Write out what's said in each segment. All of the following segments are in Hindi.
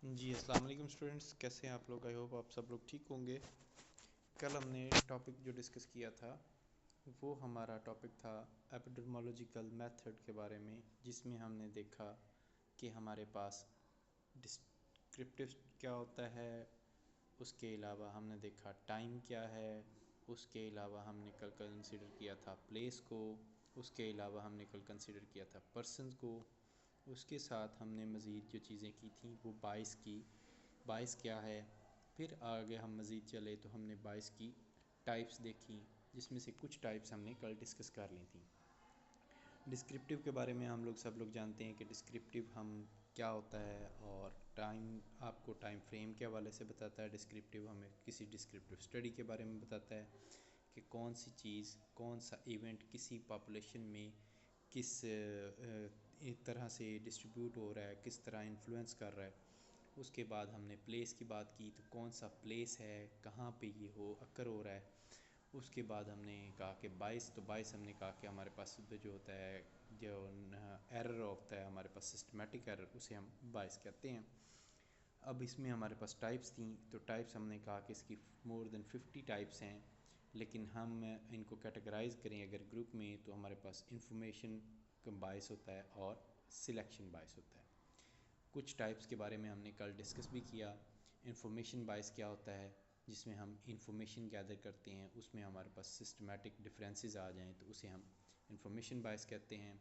जी अस्सलाम वालेकुम स्टूडेंट्स, कैसे हैं आप लोग। आई होप आप सब लोग ठीक होंगे। कल हमने टॉपिक जो डिस्कस किया था वो हमारा टॉपिक था एपिडेमियोलॉजिकल मेथड के बारे में, जिसमें हमने देखा कि हमारे पास डिस्क्रिप्टिव क्या होता है, उसके अलावा हमने देखा टाइम क्या है, उसके अलावा हमने कल कंसीडर किया था प्लेस को, उसके अलावा हमने कल कंसीडर किया था पर्सन को। उसके साथ हमने मज़ीद जो चीज़ें की थी वो बाइस की, बाइस क्या है। फिर आगे हम मज़ीद चले तो हमने बाइस की टाइप्स देखी, जिसमें से कुछ टाइप्स हमने कल डिस्कस कर ली थी। डिस्क्रिप्टिव के बारे में हम लोग सब लोग जानते हैं कि डिस्क्रिप्टिव हम क्या होता है, और टाइम आपको टाइम फ्रेम के हवाले से बताता है। डिस्क्रिप्टिव हमें किसी डिस्क्रिप्टिव स्टडी के बारे में बताता है कि कौन सी चीज़, कौन सा इवेंट किसी पॉपुलेशन में किस एक तरह से डिस्ट्रीब्यूट हो रहा है, किस तरह इन्फ्लुएंस कर रहा है। उसके बाद हमने प्लेस की बात की, तो कौन सा प्लेस है, कहाँ पे ये अकर हो रहा है। उसके बाद हमने कहा कि बाइस, तो बाइस हमने कहा कि हमारे पास जो होता है, जो एरर होता है हमारे पास, सिस्टमेटिक एरर, उसे हम बाइस कहते हैं। अब इसमें हमारे पास टाइप्स थी, तो टाइप्स हमने कहा कि इसकी मोर देन 50 टाइप्स हैं, लेकिन हम इनको कैटेगराइज करें अगर ग्रुप में, तो हमारे पास इंफॉर्मेशन बाइस होता है और सिलेक्शन बाइस होता है। कुछ टाइप्स के बारे में हमने कल डिस्कस भी किया। इंफॉर्मेशन बाइस क्या होता है, जिसमें हम इंफॉर्मेशन गैदर करते हैं, उसमें हमारे पास सिस्टमेटिक डिफरेंसेस आ जाएं तो उसे हम इंफॉर्मेशन बाइस कहते हैं।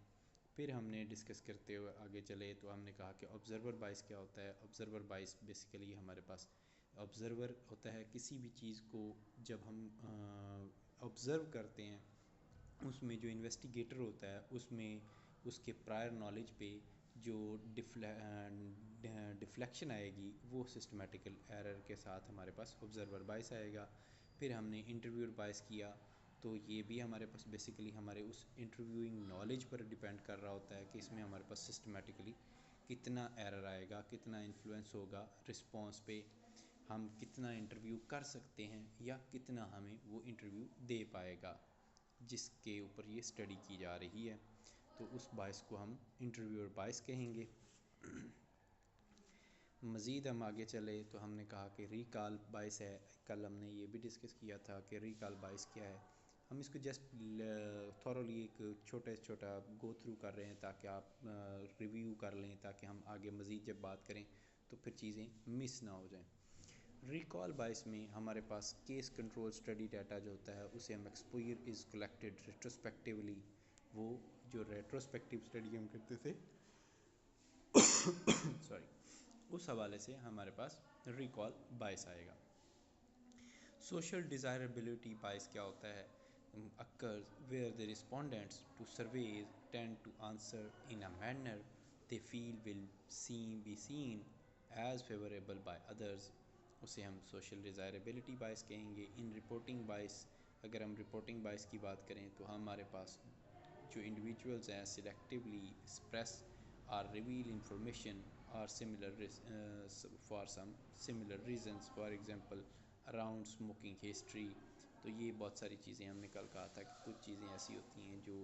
फिर हमने डिस्कस करते हुए आगे चले तो हमने कहा कि ऑब्ज़र्वर बाइस क्या होता है। ऑब्ज़र्वर बाइस बेसिकली हमारे पास ऑब्ज़र्वर होता है किसी भी चीज़ को जब हम ऑब्ज़र्व करते हैं, उसमें जो इन्वेस्टिगेटर होता है उसमें उसके प्रायर नॉलेज पे जो डिफ्लेक्शन आएगी वो सिस्टमेटिकल एरर के साथ हमारे पास ऑब्ज़र्वर बाइस आएगा। फिर हमने इंटरव्यूअर बाइस किया, तो ये भी हमारे पास बेसिकली हमारे उस इंटरव्यूइंग नॉलेज पर डिपेंड कर रहा होता है कि इसमें हमारे पास सिस्टमेटिकली कितना एरर आएगा, कितना इन्फ्लुएंस होगा रिस्पॉन्स पे, हम कितना इंटरव्यू कर सकते हैं या कितना हमें वो इंटरव्यू दे पाएगा, जिसके ऊपर ये स्टडी की जा रही है। तो उस बायस को हम इंटरव्यूअर बायस कहेंगे। मज़ीद हम आगे चले तो हमने कहा कि रिकॉल बायस है। कल हमने ये भी डिस्कस किया था कि रिकॉल बायस क्या है। हम इसको जस्ट थॉरोली एक छोटा गो थ्रू कर रहे हैं ताकि आप रिव्यू कर लें, ताकि हम आगे मज़ीद जब बात करें तो फिर चीज़ें मिस ना हो जाएं। रिकॉल बायस में हमारे पास केस कंट्रोल स्टडी डाटा जो होता है उसे हम एक्सपोजर इज़ कलेक्टेड रेट्रोस्पेक्टिवली, वो जो रेट्रोस्पेक्टिव स्टडी हम करते थे सॉरी, उस हवाले से हमारे पास रिकॉल बायस आएगा। सोशल डिज़ायरेबिलिटी बायस क्या होता है, occurs where the respondents to surveys tend to answer in a manner they feel will be seen as favorable by others, उसे हम सोशल डिज़ायरेबिलिटी बायस कहेंगे। इन रिपोर्टिंग बायस, अगर हम रिपोर्टिंग बायस की बात करें तो हमारे पास जो इंडिविजुअल्स हैं सिलेक्टिवली एक्सप्रेस और रिवील इंफॉर्मेशन और similar for some similar reasons, for example around smoking history. तो ये बहुत सारी चीज़ें हमने कल कहा था कि कुछ चीज़ें ऐसी होती हैं जो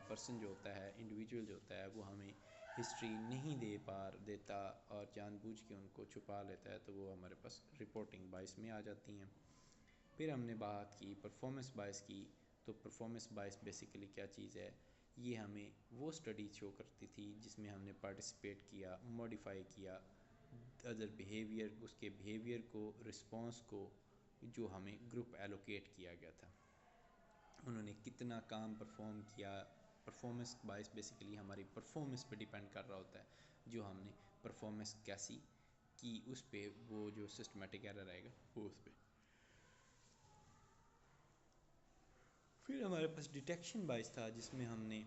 पर्सन जो होता है, इंडिविजुअल जो होता है, वो हमें हिस्ट्री नहीं देता और जानबूझ के उनको छुपा लेता है, तो वो हमारे पास रिपोर्टिंग बायस में आ जाती हैं। फिर हमने बात की परफॉर्मेंस बायस की। तो परफॉर्मेंस बायस बेसिकली क्या चीज़ है, ये हमें वो स्टडी शो करती थी जिसमें हमने पार्टिसिपेट किया, मॉडिफाई किया अदर बिहेवियर, उसके बिहेवियर को, रिस्पॉन्स को, जो हमें ग्रुप एलोकेट किया गया था, उन्होंने कितना काम परफॉर्म किया। परफॉर्मेंस बायस बेसिकली हमारी परफॉर्मेंस पे डिपेंड कर रहा होता है, जो हमने परफॉर्मेंस कैसी की उस पर वो जो सिस्टमेटिक एरर आएगा वो उस पर। फिर हमारे पास डिटेक्शन बायस था, जिसमें हमने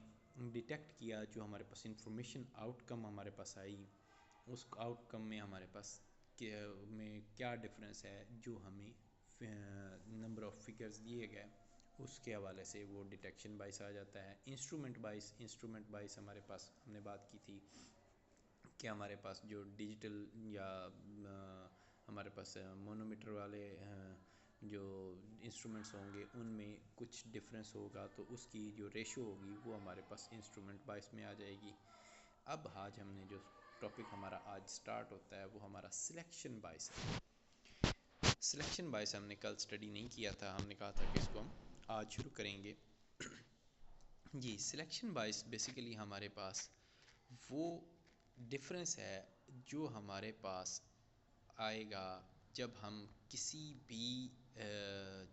डिटेक्ट किया जो हमारे पास इंफॉर्मेशन आउटकम हमारे पास आई, उस आउटकम में हमारे पास क्या डिफरेंस है, जो हमें नंबर ऑफ़ फिगर्स दिए गए उसके हवाले से वो डिटेक्शन बायस आ जाता है। इंस्ट्रूमेंट बायस हमारे पास हमने बात की थी कि हमारे पास जो डिजिटल या हमारे पास मोनोमीटर वाले जो इंस्ट्रूमेंट्स होंगे उनमें कुछ डिफरेंस होगा, तो उसकी जो रेशो होगी वो हमारे पास इंस्ट्रूमेंट बायस में आ जाएगी। अब आज हमने जो टॉपिक हमारा आज स्टार्ट होता है वो हमारा सिलेक्शन बायस है। सिलेक्शन बायस हमने कल स्टडी नहीं किया था, हमने कहा था कि इसको हम आज शुरू करेंगे। जी, सिलेक्शन बायस बेसिकली हमारे पास वो डिफरेंस है जो हमारे पास आएगा जब हम किसी भी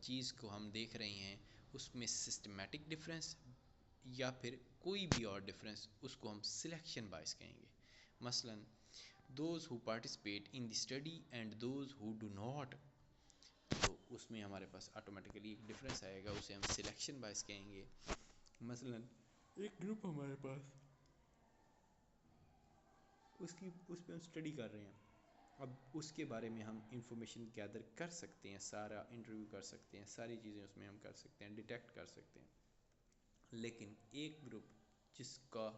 चीज़ को हम देख रहे हैं, उसमें सिस्टमेटिक डिफरेंस या फिर कोई भी और डिफरेंस, उसको हम सिलेक्शन बायस कहेंगे। मसलन those who participate in the study and those who do not, तो उसमें हमारे पास ऑटोमेटिकली एक डिफरेंस आएगा, उसे हम सिलेक्शन बायस कहेंगे। मसलन एक ग्रुप हमारे पास, उसमें हम स्टडी कर रहे हैं, अब उसके बारे में हम इंफॉर्मेशन गैदर कर सकते हैं, सारा इंटरव्यू कर सकते हैं, सारी चीज़ें उसमें हम कर सकते हैं, डिटेक्ट कर सकते हैं। लेकिन एक ग्रुप जिसका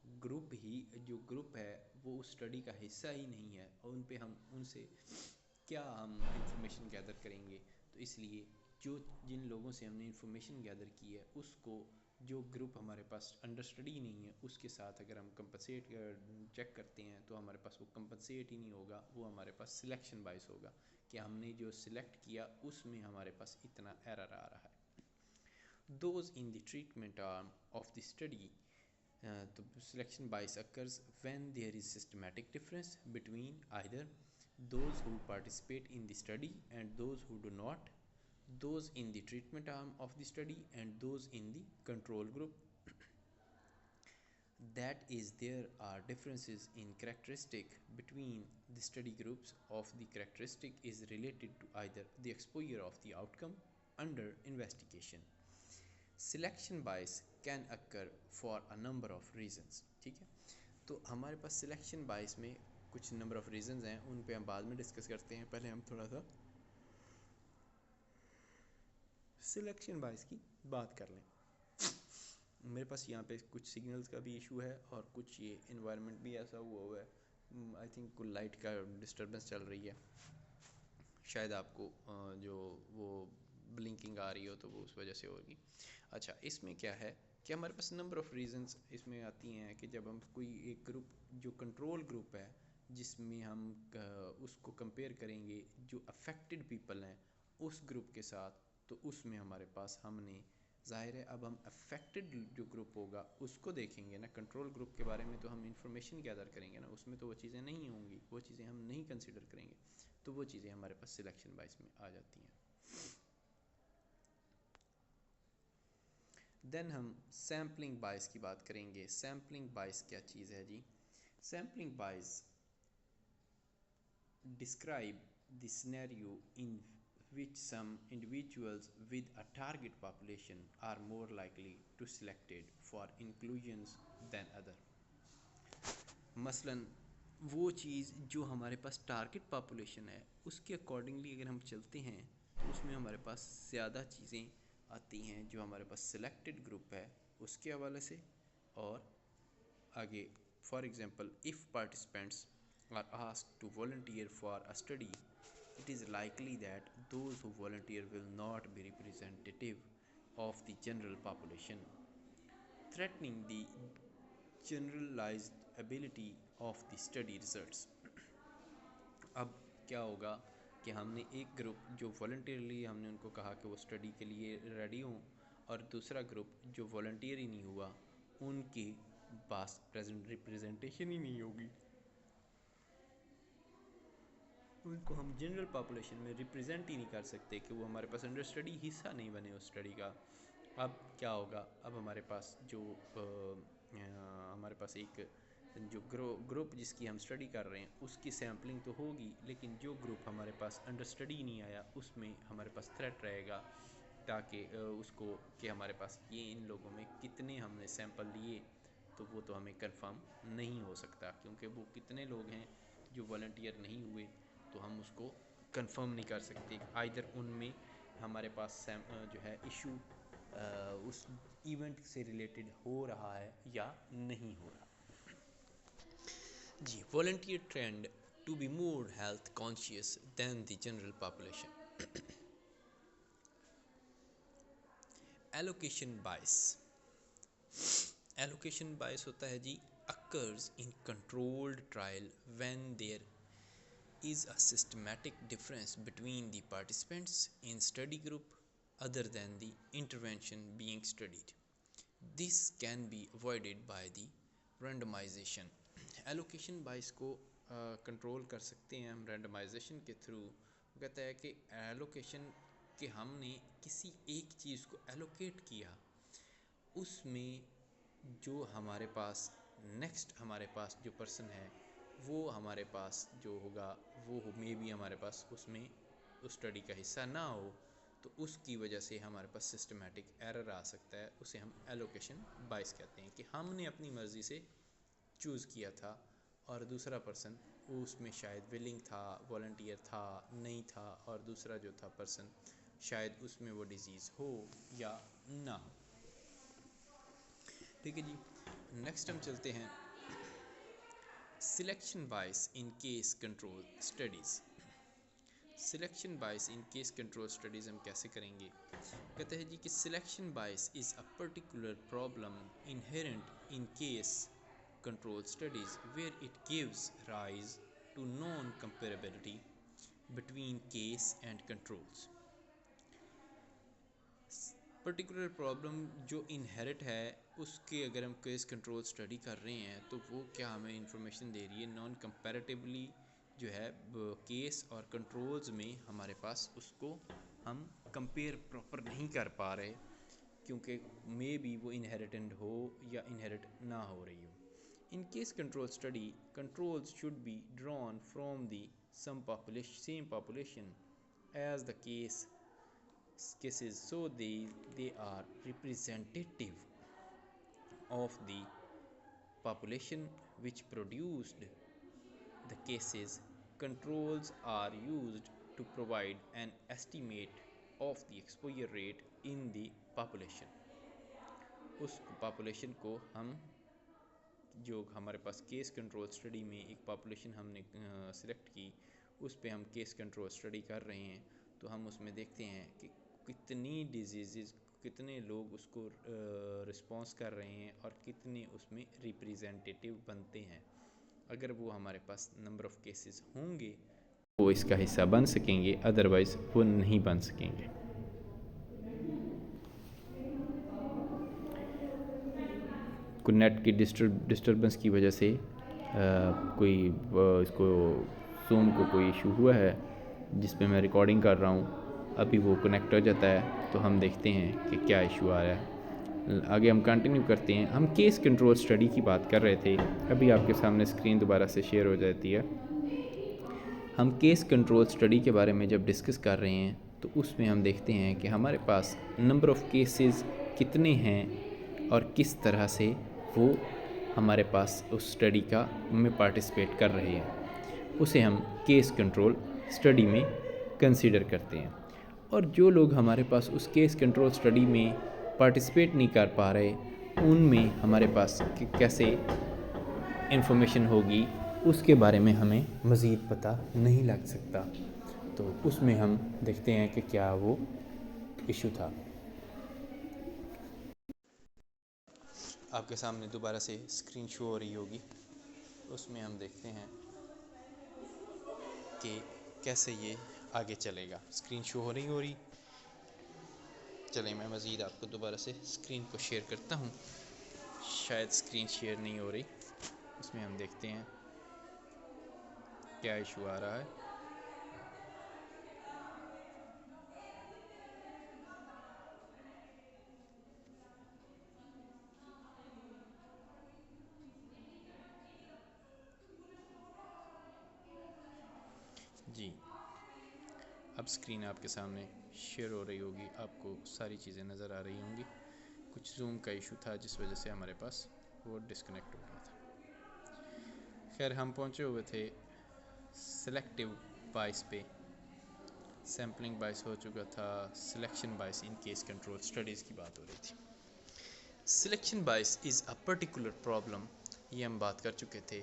जो ग्रुप है वो उस स्टडी का हिस्सा ही नहीं है, और उन पे हम उनसे क्या हम इंफॉर्मेशन गैदर करेंगे। तो इसलिए जिन लोगों से हमने इंफॉर्मेशन गैदर की है, उसको जो ग्रुप हमारे पास अंडर स्टडी नहीं है उसके साथ अगर हम कंपनसेट चेक करते हैं तो हमारे पास वो कंपनसेट ही नहीं होगा, वो हमारे पास सिलेक्शन बायस होगा कि हमने जो सिलेक्ट किया उसमें हमारे पास इतना एरर आ रहा है। Those in the treatment arm of the study, the selection bias occurs when there is systematic difference between either those who participate in the study and those who do not, those in the treatment arm of the study and those in the control group. That is, there are differences in characteristic between the study groups of the characteristic is related to either the exposure of the outcome under investigation. Selection bias can occur for a number of reasons. ठीक है, तो हमारे पास सिलेक्शन बायस में कुछ नंबर ऑफ रीजंस हैं, उन पे हम बाद में डिस्कस करते हैं। पहले हम थोड़ा सा सिलेक्शन बायस की बात कर लें। मेरे पास यहाँ पे कुछ सिग्नल्स का भी इशू है और कुछ ये इन्वायरमेंट भी ऐसा हुआ है, आई थिंक लाइट का डिस्टर्बेंस चल रही है, शायद आपको जो वो ब्लिंकिंग आ रही हो तो वो उस वजह से होगी। अच्छा, इसमें क्या है कि हमारे पास नंबर ऑफ़ रीजंस इसमें आती हैं कि जब हम कोई एक ग्रुप जो कंट्रोल ग्रुप है जिसमें हम उसको कंपेयर करेंगे जो अफेक्टेड पीपल हैं उस ग्रुप के साथ, तो उसमें हमारे पास हमने ज़ाहिर है अब हम अफेक्टेड जो ग्रुप होगा उसको देखेंगे ना, कंट्रोल ग्रुप के बारे में तो हम इंफॉर्मेशन गैदर करेंगे ना, उसमें तो वो चीज़ें नहीं होंगी, वो चीज़ें हम नहीं कंसिडर करेंगे, तो वो चीज़ें हमारे पास सिलेक्शन बायस में आ जाती हैं। देन हम सैम्पलिंग बायस की बात करेंगे। सैम्पलिंग बायस क्या चीज़ है जी? Sampling bias describe the scenario in which some individuals with a target population are more likely to selected for inclusions than other. मसलन वो चीज़ जो हमारे पास टारगेट पॉपुलेशन है उसके अकॉर्डिंगली अगर हम चलते हैं तो उसमें हमारे पास ज़्यादा चीज़ें आती हैं जो हमारे पास सिलेक्टेड ग्रुप है उसके हवाले से। और आगे for example, if participants are asked to volunteer for a study, it is likely that those who volunteer will not be representative of the general population, threatening the generalized ability of the study results. अब क्या होगा कि हमने एक ग्रुप जो वॉलंटियरली हमने उनको कहा कि वो स्टडी के लिए रेडी हों, और दूसरा ग्रुप जो वॉलंटियर ही नहीं हुआ उनके पास प्रेजेंट रिप्रेजेंटेशन ही नहीं होगी, उनको हम जनरल पॉपुलेशन में रिप्रेजेंट ही नहीं कर सकते कि वो हमारे पास अंडर स्टडी हिस्सा नहीं बने उस स्टडी का। अब क्या होगा, अब हमारे पास जो हमारे पास एक जो ग्रुप जिसकी हम स्टडी कर रहे हैं उसकी सैम्पलिंग तो होगी, लेकिन जो ग्रुप हमारे पास अंडर स्टडी नहीं आया उसमें हमारे पास थ्रेट रहेगा ताकि उसको कि हमारे पास ये इन लोगों में कितने हमने सैंपल लिए, तो वो तो हमें कंफर्म नहीं हो सकता क्योंकि वो कितने लोग हैं जो वॉलंटियर नहीं हुए, तो हम उसको कंफर्म नहीं कर सकते आइदर उनमें हमारे पास जो है इशू उस इवेंट से रिलेटेड हो रहा है या नहीं हो रहा। जी, volunteer trend to be more health conscious than the general population. Allocation bias. Allocation bias होता है जी occurs in controlled trial when there is a systematic difference between the participants in study group other than the intervention being studied. This can be avoided by the randomization. Allocation बाइस को कंट्रोल कर सकते हैं हम रैंडमाइजेशन के थ्रू। कहता है कि एलोकेशन कि हमने किसी एक चीज़ को एलोकेट किया, उसमें जो हमारे पास नेक्स्ट हमारे पास जो पर्सन है वो हमारे पास जो होगा वो मे भी हमारे पास उसमें उस स्टडी का हिस्सा ना हो, तो उसकी वजह से हमारे पास सिस्टमेटिक एरर आ सकता है। उसे हम एलोकेशन बाइस कहते हैं कि हमने अपनी मर्ज़ी से चूज़ किया था और दूसरा पर्सन उसमें शायद विलिंग था, वॉलंटियर था, नहीं था, और दूसरा जो था पर्सन शायद उसमें वो डिजीज़ हो या ना हो। ठीक है जी, नेक्स्ट हम चलते हैं सिलेक्शन बाइस इन केस कंट्रोल स्टडीज़। सिलेक्शन बाइस इन केस कंट्रोल स्टडीज़ हम कैसे करेंगे? कहते हैं जी कि सिलेक्शन बाइस is a particular problem inherent in case control studies where it gives rise to non-comparability between case and controls. Particular problem जो इनहेरिट है उसके अगर हम केस कंट्रोल स्टडी कर रहे हैं तो वो क्या हमें इंफॉर्मेशन दे रही है, नॉन कंपैरेटिवली जो है केस और कंट्रोल्स में हमारे पास उसको हम कंपेयर प्रॉपर नहीं कर पा रहे क्योंकि मे बी वो इनहेरिटेंट हो या इनहेरिट ना हो रही हो। In case control study, controls should be drawn from the same population as the cases, so they are representative of the population which produced the cases. Controls are used to provide an estimate of the exposure rate in the population. उस पॉपुलेशन को हम जो हमारे पास केस कंट्रोल स्टडी में एक पॉपुलेशन हमने सिलेक्ट की, उस पे हम केस कंट्रोल स्टडी कर रहे हैं, तो हम उसमें देखते हैं कि कितनी डिजीज़, कितने लोग उसको रिस्पॉन्स कर रहे हैं और कितने उसमें रिप्रेजेंटेटिव बनते हैं। अगर वो हमारे पास नंबर ऑफ़ केसेस होंगे वो इसका हिस्सा बन सकेंगे, अदरवाइज़ वो नहीं बन सकेंगे। कोई नेट की डिस्टर्बेंस की वजह से कोई इसको ज़ूम को कोई इशू हुआ है जिस पे मैं रिकॉर्डिंग कर रहा हूँ, अभी वो कनेक्ट हो जाता है तो हम देखते हैं कि क्या इशू आ रहा है। आगे हम कंटिन्यू करते हैं। हम केस कंट्रोल स्टडी की बात कर रहे थे, अभी आपके सामने स्क्रीन दोबारा से शेयर हो जाती है। हम केस कंट्रोल स्टडी के बारे में जब डिस्कस कर रहे हैं तो उसमें हम देखते हैं कि हमारे पास नंबर ऑफ़ केसेस कितने हैं और किस तरह से वो हमारे पास उस स्टडी का में पार्टिसिपेट कर रहे हैं, उसे हम केस कंट्रोल स्टडी में कंसीडर करते हैं। और जो लोग हमारे पास उस केस कंट्रोल स्टडी में पार्टिसिपेट नहीं कर पा रहे, उनमें हमारे पास कैसे इन्फॉर्मेशन होगी उसके बारे में हमें मज़ीद पता नहीं लग सकता। तो उसमें हम देखते हैं कि क्या वो इशू था। आपके सामने दोबारा से स्क्रीन शो हो रही होगी, उसमें हम देखते हैं कि कैसे ये आगे चलेगा। स्क्रीन शो हो रही चलिए मैं मज़ीद आपको दोबारा से स्क्रीन को शेयर करता हूँ। शायद स्क्रीन शेयर नहीं हो रही, उसमें हम देखते हैं क्या इशू आ रहा है। जी, अब स्क्रीन आपके सामने शेयर हो रही होगी, आपको सारी चीज़ें नज़र आ रही होंगी। कुछ जूम का इशू था जिस वजह से हमारे पास वो डिस्कनेक्ट हो रहा था। खैर हम पहुँचे हुए थे सिलेक्टिव बाइस पे, सैम्पलिंग बाइस हो चुका था, सिलेक्शन बाइस इन केस कंट्रोल स्टडीज़ की बात हो रही थी। सिलेक्शन बाइस इज़ अ पर्टिकुलर प्रॉब्लम, ये हम बात कर चुके थे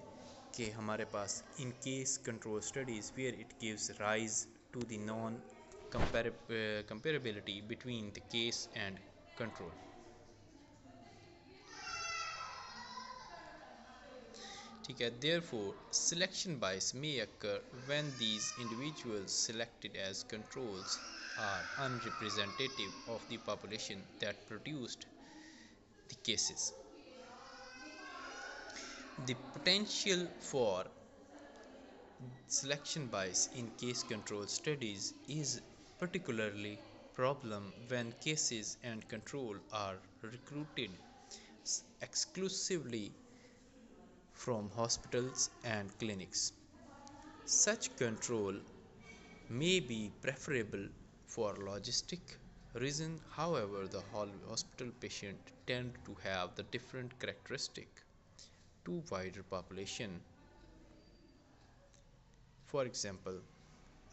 कि हमारे पास in case control studies where it gives rise to the non comparability between the case and control. ठीक है, therefore selection bias may occur when these individuals selected as controls are unrepresentative of the population that produced the cases. The potential for selection bias in case control studies is particularly problem when cases and control are recruited exclusively from hospitals and clinics. Such control may be preferable for logistic reason, however the hospital patient tend to have the different characteristic to wider population. For example,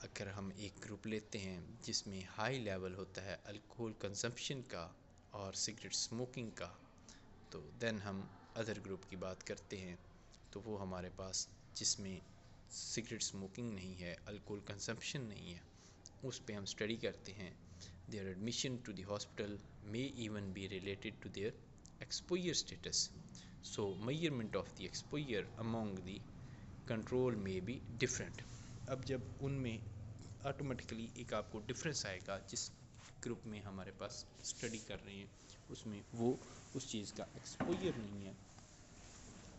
अगर हम एक ग्रुप लेते हैं जिसमें हाई लेवल होता है अल्कोहल कंजम्पशन का और सिगरेट स्मोकिंग का, तो देन हम अदर ग्रुप की बात करते हैं तो वो हमारे पास जिसमें सिगरेट स्मोकिंग नहीं है, अल्कोहल कंजम्पशन नहीं है, उस पे हम स्टडी करते हैं. Their admission to the hospital may even be related to their exposure status. So measurement of the exposure among the control may be different. अब जब उनमें ऑटोमेटिकली एक आपको डिफरेंस आएगा जिस ग्रुप में हमारे पास स्टडी कर रहे हैं उसमें वो उस चीज़ का एक्सपोजर नहीं है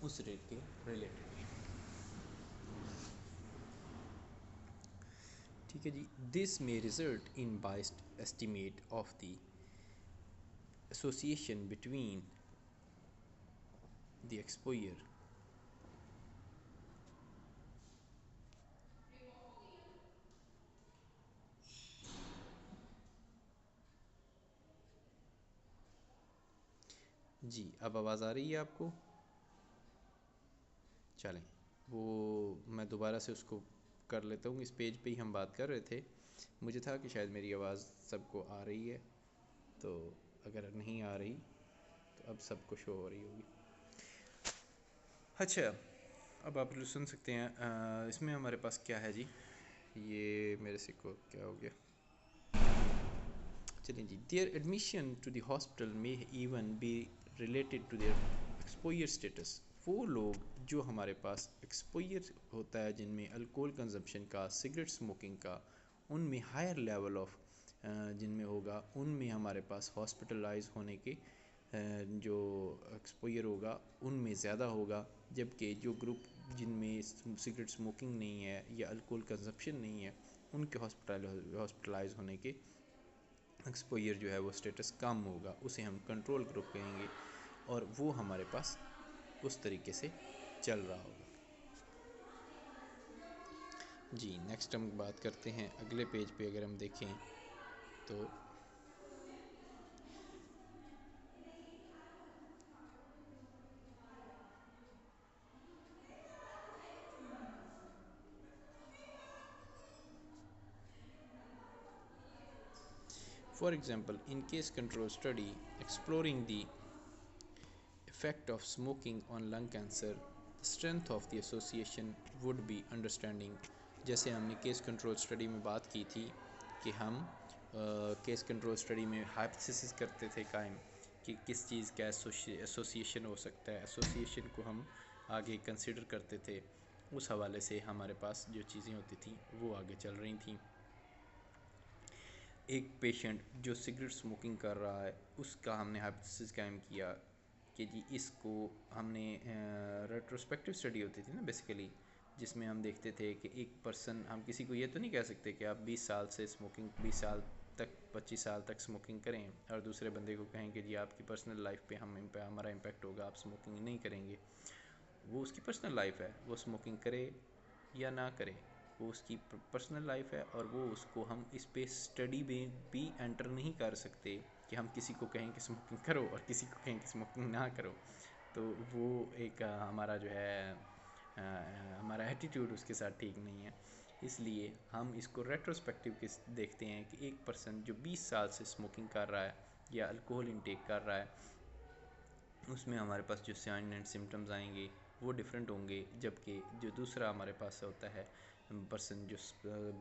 उस रेट के रिलेटेड. ठीक है जी. This may result in biased estimate of the association between the exposure जी. अब आवाज़ आ रही है आपको? चलें, वो मैं दोबारा से उसको कर लेता हूँ. इस पेज पे ही हम बात कर रहे थे. मुझे था कि शायद मेरी आवाज़ सबको आ रही है, तो अगर नहीं आ रही तो अब सबको शो हो रही होगी. अच्छा, अब आप लोग सुन सकते हैं. इसमें हमारे पास क्या है जी, ये मेरे से को क्या हो गया. चलिए जी. Their admission to the hospital may even be related to their exposure status. वो लोग जो हमारे पास एक्सपोजर होता है जिनमें अल्कोहल कंजम्पशन का, सिगरेट स्मोकिंग का, उनमें हायर लेवल ऑफ जिनमें होगा उनमें हमारे पास हॉस्पिटलाइज होने के जो एक्सपोजर होगा उनमें ज़्यादा होगा. जबकि जो ग्रुप जिनमें सिगरेट स्मोकिंग नहीं है या अल्कोहल कंजम्पशन नहीं है उनके हॉस्पिटलाइज होने के एक्सपोजर जो है वो स्टेटस कम होगा. उसे हम कंट्रोल ग्रुप कहेंगे और वो हमारे पास उस तरीके से चल रहा होगा. जी. नेक्स्ट हम बात करते हैं अगले पेज पे. अगर हम देखें तो for example in case control study exploring the effect of smoking on lung cancer, the strength of the association would be understanding. जैसे हमने केस कंट्रोल स्टडी में बात की थी कि हम केस कंट्रोल स्टडी में हाइपोथेसिस करते थे कायम कि किस चीज़ का एसोसिएशन हो सकता है. एसोसिएशन को हम आगे कंसिडर करते थे. उस हवाले से हमारे पास जो चीज़ें होती थी वो आगे चल रही थी. एक पेशेंट जो सिगरेट स्मोकिंग कर रहा है उसका हमने हाइपोथेसिस कायम किया कि जी इसको हमने रेट्रोस्पेक्टिव स्टडी होती थी ना बेसिकली, जिसमें हम देखते थे कि एक पर्सन, हम किसी को ये तो नहीं कह सकते कि आप 20 साल से स्मोकिंग 20 साल तक 25 साल तक स्मोकिंग करें और दूसरे बंदे को कहें कि जी आपकी पर्सनल लाइफ पे हमारा इम्पैक्ट होगा, आप स्मोकिंग नहीं करेंगे. वो उसकी पर्सनल लाइफ है, वो स्मोकिंग करे या ना करे वो उसकी पर्सनल लाइफ है और वो उसको हम इस पे स्टडी में भी एंटर नहीं कर सकते कि हम किसी को कहें कि स्मोकिंग करो और किसी को कहें कि स्मोकिंग ना करो. तो वो एक हमारा जो है हमारा एटीट्यूड उसके साथ ठीक नहीं है. इसलिए हम इसको रेट्रोस्पेक्टिव के देखते हैं कि एक पर्सन जो 20 साल से स्मोकिंग कर रहा है या अल्कोहल इंटेक कर रहा है उसमें हमारे पास जो साइन एंड सिम्टम्स आएंगे वो डिफरेंट होंगे. जबकि जो दूसरा हमारे पास होता है पर्सन जो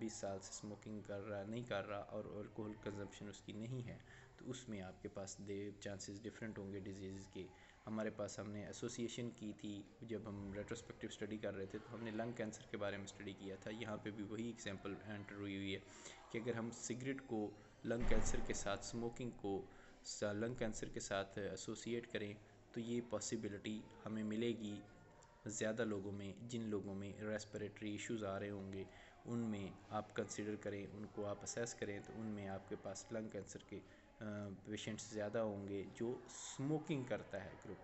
20 साल से स्मोकिंग कर रहा नहीं कर रहा और अल्कोहल कंजम्पशन उसकी नहीं है, तो उसमें आपके पास चांसेस डिफरेंट होंगे डिजीज़ के. हमारे पास हमने एसोसिएशन की थी जब हम रेट्रोस्पेक्टिव स्टडी कर रहे थे, तो हमने लंग कैंसर के बारे में स्टडी किया था। यहाँ पे भी वही एग्जांपल एंटर हुई है कि अगर हम सिगरेट को लंग कैंसर के साथ, स्मोकिंग को लंग कैंसर के साथ एसोसिएट करें तो ये पॉसिबिलिटी हमें मिलेगी ज़्यादा लोगों में। जिन लोगों में रेस्पिरेटरी इश्यूज़ आ रहे होंगे उनमें आप कंसिडर करें, उनको आप असेस करें, तो उनमें आपके पास लंग कैंसर के पेशेंट्स ज़्यादा होंगे। जो स्मोकिंग करता है ग्रुप,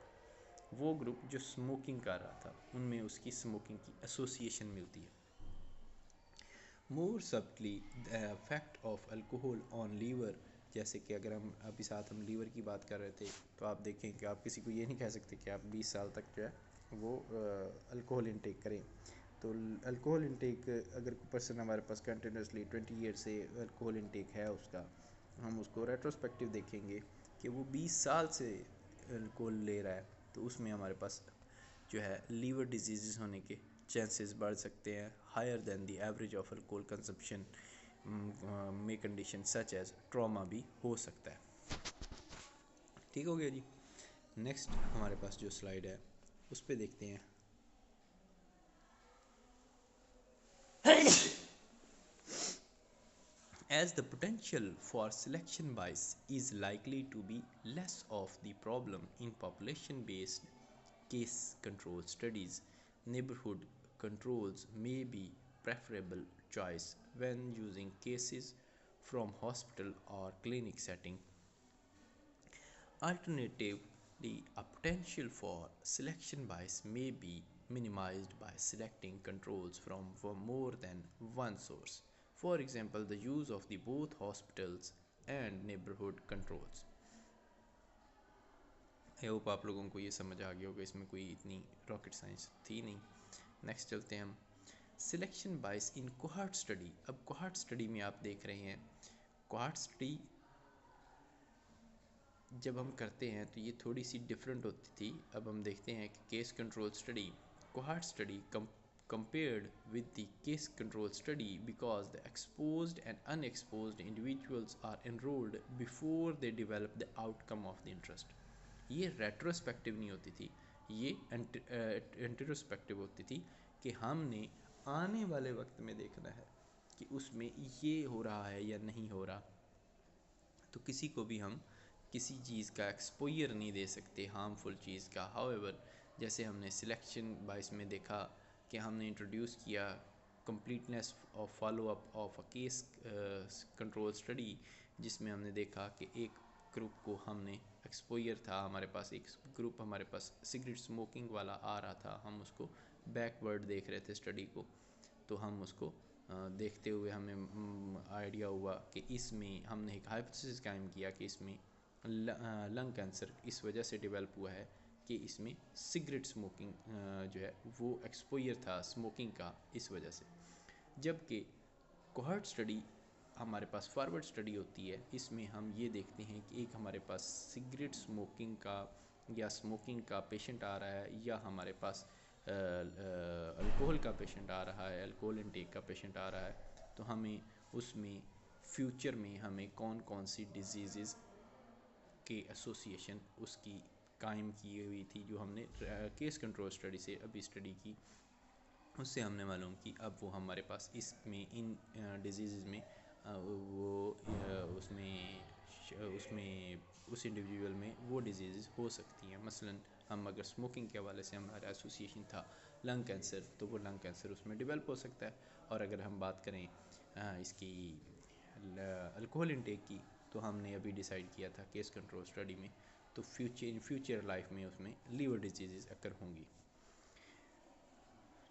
वो ग्रुप जो स्मोकिंग कर रहा था, उनमें उसकी स्मोकिंग की एसोसिएशन मिलती है। More subtly the effect of alcohol on liver, जैसे कि अगर हम अभी साथ हम लीवर की बात कर रहे थे, तो आप देखें कि आप किसी को ये नहीं कह सकते कि आप 20 साल तक जो है वो अल्कोहल इंटेक करें। तो अल्कोहल इंटेक अगर कोई पर्सन हमारे पास कंटिन्यूसली 20 ईयर से अल्कोहल इंटेक है उसका, हम उसको रेट्रोस्पेक्टिव देखेंगे कि वो 20 साल से अल्कोहल ले रहा है, तो उसमें हमारे पास जो है लीवर डिजीज़ होने के चांसेस बढ़ सकते हैं, higher than the average of alcohol consumption में कंडीशन सच एज ट्रॉमा भी हो सकता है। ठीक हो गया जी। नेक्स्ट हमारे पास जो स्लाइड है उस पर देखते हैं। As the potential for selection bias is likely to be less of the problem in population-based case control studies, neighborhood controls may be preferable choice when using cases from hospital or clinic setting. Alternatively, a potential for selection bias may be minimized by selecting controls from more than one source. For example, the use of the both hospitals and neighborhood controls. I hope आप लोगों को ये समझ आ गया होगा, इसमें कोई इतनी रॉकेट साइंस थी नहीं। नेक्स्ट चलते हैं हम सिलेक्शन बाइस इन कोहार्ट स्टडी। अब कोहार्ट स्टडी में आप देख रहे हैं, कोहार्ट स्टडी जब हम करते हैं तो ये थोड़ी सी डिफरेंट होती थी। अब हम देखते हैं कि case control study, cohort study compared with the case control study because the exposed and unexposed individuals are enrolled before they develop the outcome of the interest. ये रेट्रोस्पेक्टिव नहीं होती थी, ये एंटीरोस्पेक्टिव होती थी कि हमने आने वाले वक्त में देखना है कि उसमें ये हो रहा है या नहीं हो रहा। तो किसी को भी हम किसी चीज़ का एक्सपोजर नहीं दे सकते, हार्मफुल चीज़ का। हाउएवर, जैसे हमने सिलेक्शन बाइस में देखा कि हमने इंट्रोड्यूस किया completeness of follow up of a case control study, जिसमें हमने देखा कि एक ग्रुप को हमने एक्सपोजर था, हमारे पास एक ग्रुप हमारे पास सिगरेट स्मोकिंग वाला आ रहा था, हम उसको बैकवर्ड देख रहे थे स्टडी को। तो हम उसको देखते हुए हमें आइडिया हुआ कि इसमें हमने एक हाइपोथेसिस कायम किया कि इसमें लंग कैंसर इस वजह से डेवलप हुआ है कि इसमें सिगरेट स्मोकिंग जो है वो एक्सपोजर था स्मोकिंग का, इस वजह से। जबकि कोहर्ट स्टडी हमारे पास फॉरवर्ड स्टडी होती है, इसमें हम ये देखते हैं कि एक हमारे पास सिगरेट स्मोकिंग का या स्मोकिंग का पेशेंट आ रहा है, या हमारे पास अल्कोहल का पेशेंट आ रहा है, अल्कोहल इनटेक का पेशेंट आ रहा है। तो हमें उसमें फ्यूचर में हमें कौन कौन सी डिजीज़ के एसोसिएशन उसकी कायम की हुई थी, जो हमने केस कंट्रोल स्टडी से अभी स्टडी की, उससे हमने मालूम की। अब वो हमारे पास इसमें इन डिजीज़ में उसमें उस इंडिविजुअल में वो डिजीज़ हो सकती हैं। मसलन हम अगर स्मोकिंग के हवाले से हमारा एसोसिएशन था लंग कैंसर, तो वो लंग कैंसर उसमें डेवलप हो सकता है। और अगर हम बात करें इसकी अल्कोहल इंटेक की, तो हमने अभी डिसाइड किया था केस कंट्रोल स्टडी में, तो फ्यूचर लाइफ में उसमें लीवर डिजीज़ अकर होंगी।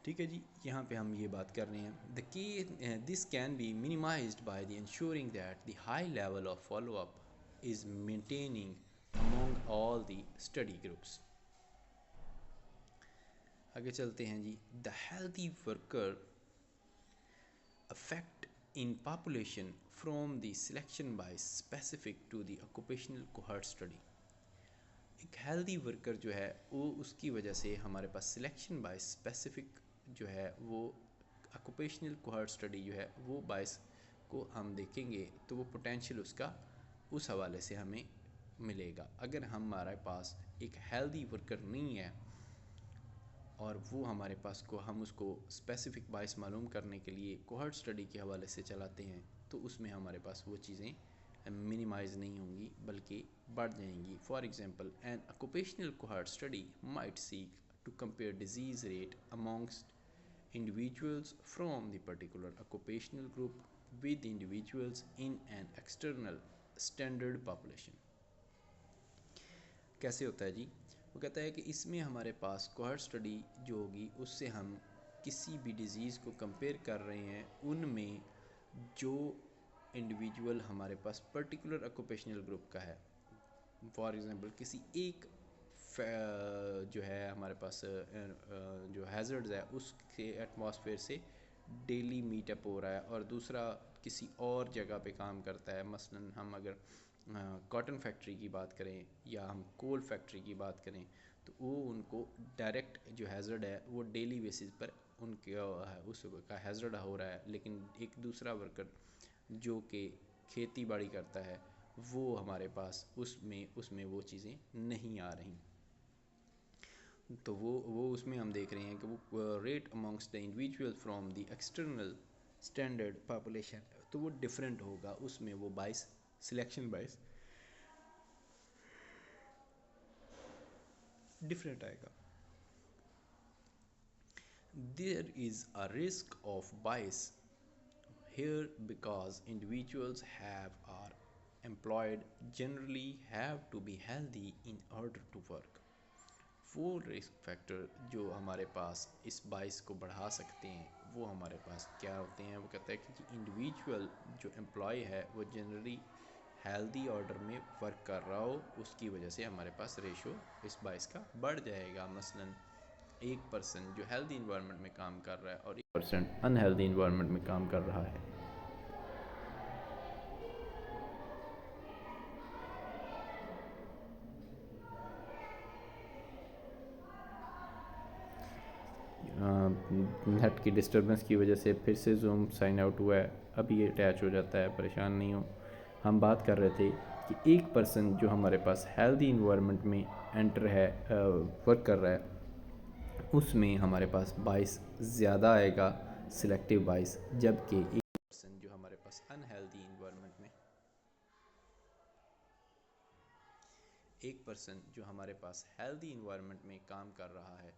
ठीक है जी, यहाँ पे हम ये बात कर रहे हैं this can be minimized by the ensuring that the high level of follow up is maintaining among all the study groups. आगे चलते हैं जी। The healthy worker affect in population from the selection by specific to the occupational cohort study. एक हेल्दी वर्कर जो है वो उसकी वजह से हमारे पास सिलेक्शन बाय स्पेसिफिक जो है वो ऑक्यूपेशनल कोहर्ट स्टडी जो है वो बायस को हम देखेंगे, तो वो पोटेंशियल उसका उस हवाले से हमें मिलेगा। अगर हमारे पास एक हेल्दी वर्कर नहीं है और वो हमारे पास को हम उसको स्पेसिफिक बायस मालूम करने के लिए कोहर्ट स्टडी के हवाले से चलाते हैं, तो उसमें हमारे पास वो चीज़ें मिनिमाइज नहीं होंगी बल्कि बढ़ जाएंगी। For example, an occupational cohort study might seek to compare disease rate amongst individuals from the particular occupational group with individuals in an external standard population। कैसे होता है जी? वो कहता है कि इसमें हमारे पास कोहर्ट स्टडी जो होगी उससे हम किसी भी डिज़ीज़ को कंपेयर कर रहे हैं, उनमें जो इंडिविजुअल हमारे पास पर्टिकुलर ऑक्यूपेशनल ग्रुप का है। फॉर एग्ज़ाम्पल, किसी एक जो है हमारे पास जो हैज़र्ड्स है उसके एटमॉस्फेयर से डेली मीटअप हो रहा है, और दूसरा किसी और जगह पे काम करता है। मसलन हम अगर कॉटन फैक्ट्री की बात करें या हम कोल फैक्ट्री की बात करें, तो वो उनको डायरेक्ट जो हैज़र्ड है वो डेली बेसिस पर उनके उसका हैज़र्ड हो रहा है, लेकिन एक दूसरा वर्कर जो कि खेती बाड़ी करता है वो हमारे पास उसमें वो चीज़ें नहीं आ रही। तो वो उसमें हम देख रहे हैं कि वो rate amongst the individual from the external standard population, तो वो डिफरेंट होगा, उसमें वो बाइस सिलेक्शन बाइस डिफरेंट आएगा। There is a risk of bias here because individuals have are employed generally have to be healthy in order to work। वो रिस्क फैक्टर जो हमारे पास इस बाइस को बढ़ा सकते हैं वो हमारे पास क्या होते हैं? वो कहता है कि इंडिविजुअल जो एम्प्लॉय है वो जनरली हेल्दी ऑर्डर में वर्क कर रहा हो, उसकी वजह से हमारे पास रेशो इस बाइस का बढ़ जाएगा। मसलन एक पर्सन जो हेल्दी इन्वायरमेंट में काम कर रहा है और 1% अनहेल्दी इन्वायरमेंट में काम कर रहा है। नेट की डिस्टर्बेंस की वजह से फिर से जूम साइन आउट हुआ है, अभी ये अटैच हो जाता है, परेशान नहीं हो। हम बात कर रहे थे कि एक पर्सन जो हमारे पास हेल्दी इन्वायरमेंट में एंटर है, वर्क कर रहा है, उसमें हमारे पास बाइस ज़्यादा आएगा, सिलेक्टिव बाइस, जबकि एक पर्सन जो हमारे पास अनहेल्दी इन्वायरमेंट में एक पर्सन जो हमारे पास हेल्दी इन्वायरमेंट में काम कर रहा है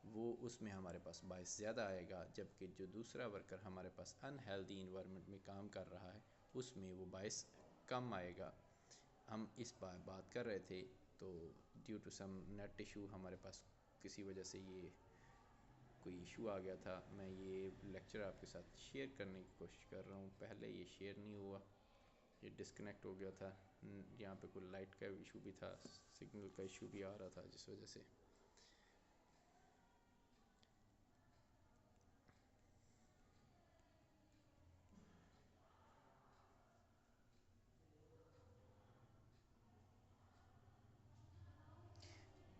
वो उसमें हमारे पास बाइस ज़्यादा आएगा, जबकि जो दूसरा वर्कर हमारे पास अनहेल्दी इन्वायरमेंट में काम कर रहा है उसमें वो बाइस कम आएगा। हम इस बात कर रहे थे, तो due to some net issue हमारे पास किसी वजह से ये कोई इशू आ गया था। मैं ये लेक्चर आपके साथ शेयर करने की कोशिश कर रहा हूँ, पहले ये शेयर नहीं हुआ, ये डिस्कनेक्ट हो गया था। यहाँ पे कोई लाइट का इशू भी था, सिग्नल का इशू भी आ रहा था, जिस वजह से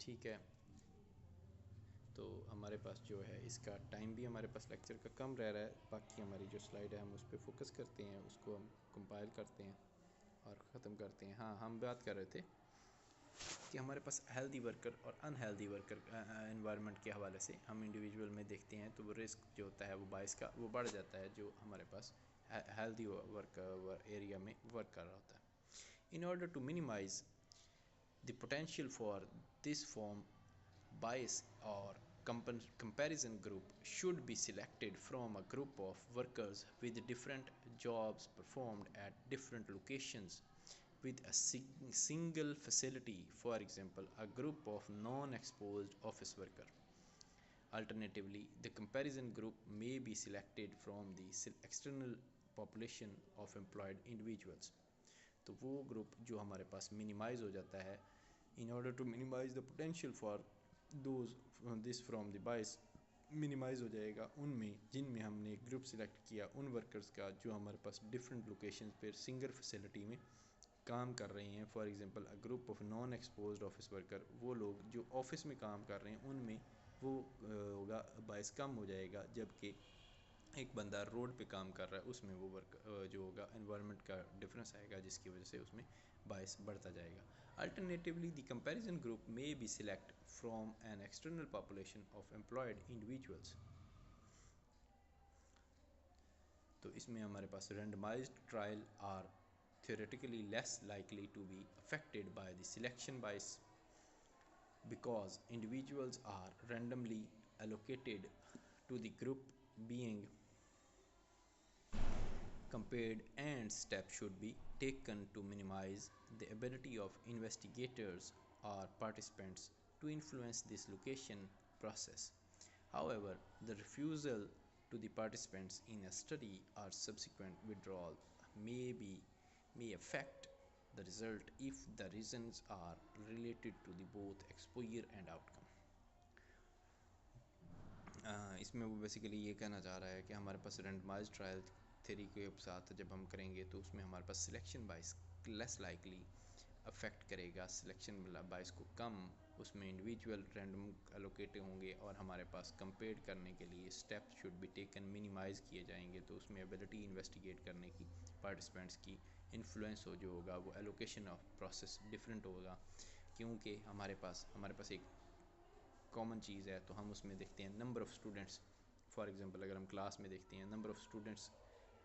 ठीक है। तो हमारे पास जो है इसका टाइम भी हमारे पास लेक्चर का कम रह रहा है, बाकी हमारी जो स्लाइड है हम उस पर फोकस करते हैं, उसको हम कंपाइल करते हैं और ख़त्म करते हैं। हाँ, हम बात कर रहे थे कि हमारे पास हेल्दी वर्कर और अनहेल्दी वर्कर एनवायरनमेंट के हवाले से हम इंडिविजुअल में देखते हैं, तो वो रिस्क जो होता है वो बाइस का वो बढ़ जाता है जो हमारे पास हेल्दी वर्क एरिया में वर्क कर रहा होता है। In order to minimize the potential for this form bias or comparison group should be selected from a group of workers with different jobs performed at different locations with a single facility, for example a group of non-exposed office worker। Alternatively, the comparison group may be selected from the external population of employed individuals। तो वो ग्रुप जो हमारे पास मिनिमाइज हो जाता है, in order to minimize the potential for those this from the bias minimize हो जाएगा उनमें जिनमें हमने एक ग्रुप सिलेक्ट किया उन वर्कर्स का जो हमारे पास डिफरेंट लोकेशंस पर सिंगल फैसिलिटी में काम कर रहे हैं। For example a group of non exposed office worker, वो लोग जो ऑफिस में काम कर रहे हैं उनमें वो होगा बाइस कम हो जाएगा, जबकि एक बंदा रोड पे काम कर रहा है उसमें वो वर्क जो होगा एनवायरनमेंट का डिफरेंस आएगा जिसकी वजह से उसमें बायस बढ़ता जाएगा. Alternatively, the comparison group may be select from an external population of employed individuals. तो इसमें हमारे पास randomized trial are theoretically less likely to be affected by the selection bias because individuals are randomly allocated to the group being compared, and steps should be taken to minimize the ability of investigators or participants to influence this location process. However, the refusal to the participants in a study or subsequent withdrawal may affect the result if the reasons are related to the both exposure and outcome. इसमें वो बेसिकली ये कहना चाह रहा है कि हमारे पास रेंडमाइज्ड ट्रायल थ्योरी के साथ जब हम करेंगे तो उसमें हमारे पास सिलेक्शन बाइस लेस लाइकली अफेक्ट करेगा, सिलेक्शन बाइस को कम, उसमें इंडिविजुअल रैंडम एलोकेट होंगे और हमारे पास कंपेयर करने के लिए steps should be taken, minimized किए जाएंगे. तो उसमें एबिलिटी इन्वेस्टिगेट करने की पार्टिसिपेंट्स की इन्फ्लुएंस हो जो होगा वो एलोकेशन ऑफ प्रोसेस डिफरेंट होगा, क्योंकि हमारे पास एक कॉमन चीज़ है. तो हम उसमें देखते हैं number of students. For example अगर हम क्लास में देखते हैं नंबर ऑफ़ स्टूडेंट्स,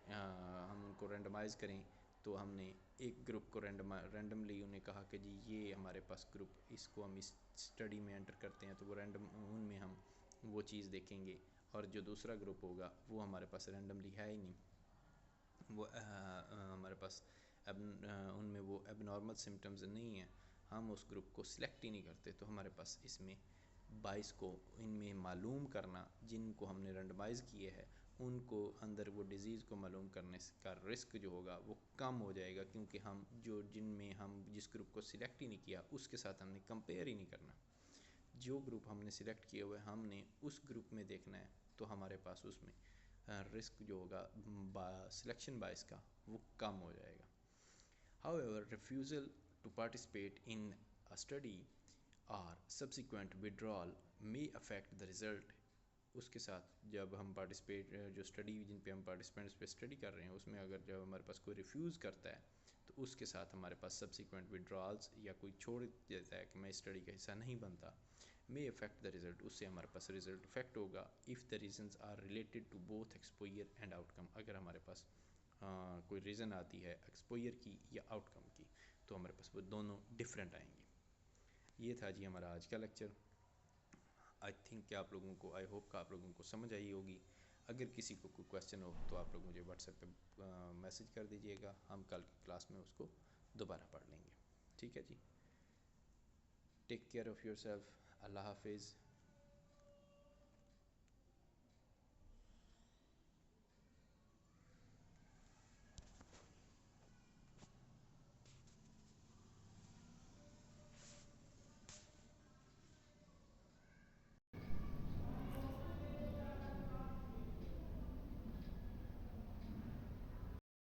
हम उनको रेंडमाइज़ करें तो हमने एक ग्रुप को रैंडमली उन्हें कहा कि जी ये हमारे पास ग्रुप, इसको हम इस स्टडी में एंटर करते हैं तो वो रैंडम उनमें हम वो चीज़ देखेंगे, और जो दूसरा ग्रुप होगा वो हमारे पास रैंडमली है ही नहीं, वो हमारे पास उनमें वो एबनॉर्मल सिम्टम्स नहीं हैं, हम उस ग्रुप को सिलेक्ट ही नहीं करते. तो हमारे पास इसमें बाइस को इनमें मालूम करना, जिनको हमने रेंडमाइज़ किए है उनको अंदर वो डिज़ीज़ को मालूम करने का रिस्क जो होगा वो कम हो जाएगा, क्योंकि हम जिनमें हम जिस ग्रुप को सिलेक्ट ही नहीं किया उसके साथ हमने कंपेयर ही नहीं करना. जो ग्रुप हमने सिलेक्ट किए हुए हमने उस ग्रुप में देखना है, तो हमारे पास उसमें रिस्क जो होगा सिलेक्शन बाइस का वो कम हो जाएगा. However, refusal to participate in a study or subsequent withdrawal may affect the result. उसके साथ जब हम पार्टिसिपेट जो स्टडी जिन पे हम पार्टिसिपेंट्स पे स्टडी कर रहे हैं उसमें अगर जब हमारे पास कोई रिफ्यूज़ करता है तो उसके साथ हमारे पास सब्सिक्वेंट विड्रॉल्स या कोई छोड़ देता है कि मैं स्टडी का हिस्सा नहीं बनता, मे अफेक्ट द रिज़ल्ट, उससे हमारे पास रिज़ल्ट इफेक्ट होगा if the reasons are related to both exposure and outcome. अगर हमारे पास कोई रीज़न आती है एक्सपोजर की या आउटकम की तो हमारे पास वो दोनों डिफरेंट आएंगी. ये था जी हमारा आज का लेक्चर. आई थिंक कि आप लोगों को, आई होप कि आप लोगों को समझ आई होगी. अगर किसी को कोई क्वेश्चन हो तो आप लोग मुझे व्हाट्सएप पे मैसेज कर दीजिएगा, हम कल की क्लास में उसको दोबारा पढ़ लेंगे. ठीक है जी. Take care of yourself. अल्लाह हाफिज़.